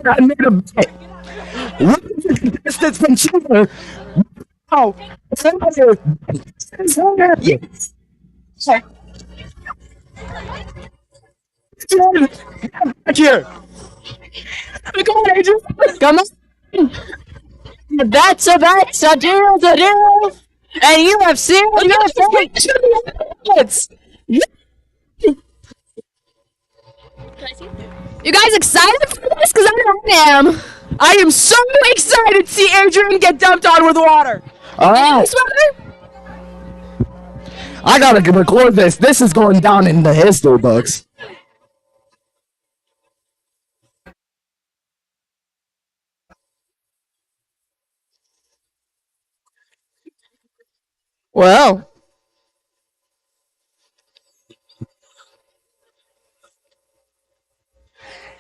I made a bet. What is the contestants from Chile? Oh, back here. Come on, Adrian. Come on. That's a deal's a deal. And you have seen It's. You guys excited for this? Because I am. I am so excited to see Adrian get dumped on with water. All right. I gotta record this. This is going down in the history books. Well.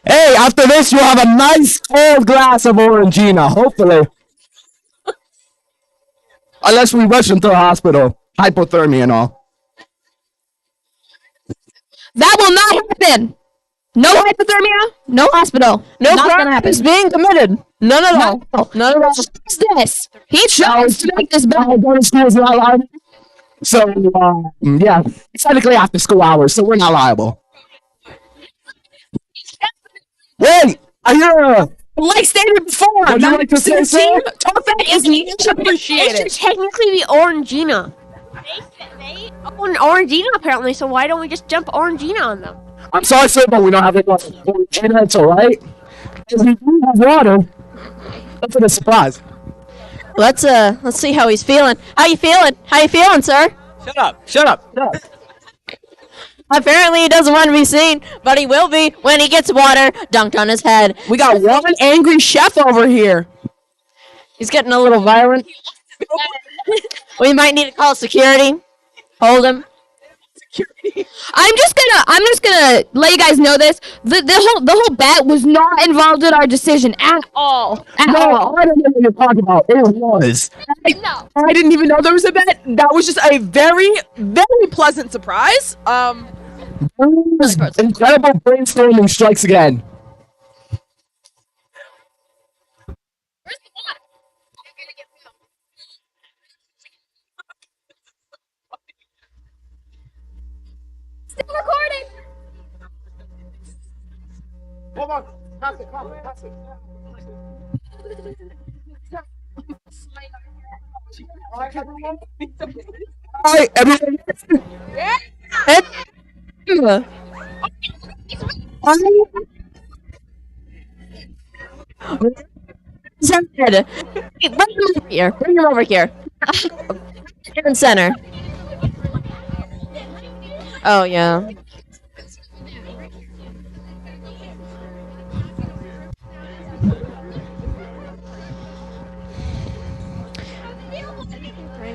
Hey, after this, you'll have a nice cold glass of Orangina, hopefully. Unless we rush into the hospital. Hypothermia and all. That will not happen. No hypothermia, no hospital. No not crime gonna happen. is being committed. None at all. None at all. What's this? He chose to make this bad. Going to school is not liable. So, yeah, it's technically after school hours, so we're not liable. Wait, I hear like stated before, would you like to say so? Talkback is much appreciated. It should technically be Orangina. They own Orangina apparently, so why don't we just jump Orangina on them? I'm sorry, sir, but we don't have it on Orangina. It's all right. Because we do have water. That's a surprise. Let's see how he's feeling. How you feeling? How you feeling, sir? Shut up! Shut up! Shut up! Apparently he doesn't want to be seen, but he will be when he gets water dunked on his head. We got one angry chef over here. He's getting a little violent. We might need to call security. Hold him. I'm just gonna let you guys know this. The whole bet was not involved in our decision at all. At all. I don't know what you're talking about. It was. I didn't even know there was a bet. That was just a very, very pleasant surprise. Incredible brainstorming strikes again. Still recording. Hold on. Pass it. Pass it. All right, everyone. Bring him over here. Bring him over here. In center. Oh yeah. Bring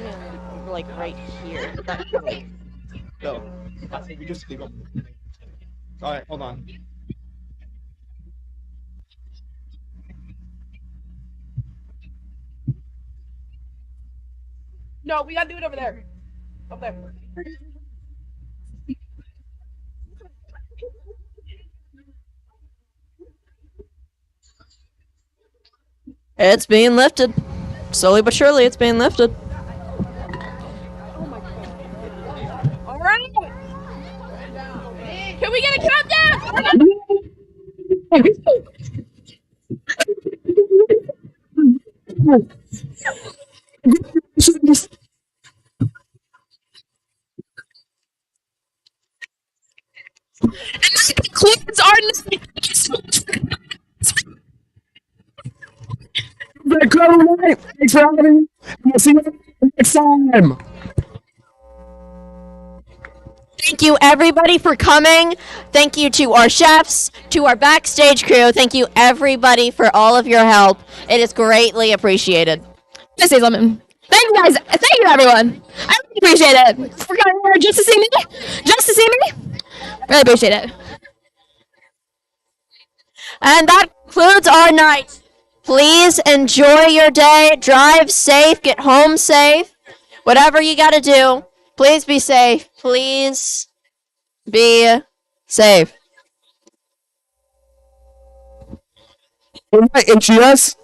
him like right here. No. We just leave him. Alright, hold on. No, we gotta do it over there. Up there. It's being lifted. Slowly but surely, it's being lifted. All right. Can we get a countdown? And that concludes our night. Thank you so much for Incredible night. Thanks for having me. We'll see you next time. Thank you everybody for coming. Thank you to our chefs, to our backstage crew. Thank you everybody for all of your help. It is greatly appreciated. Can I say something? Thank you guys. Thank you everyone. I really appreciate it. For coming here just to see me. Just to see me. Really appreciate it. And that concludes our night. Please enjoy your day. Drive safe. Get home safe. Whatever you got to do, please be safe. Please be safe. All right, HGS.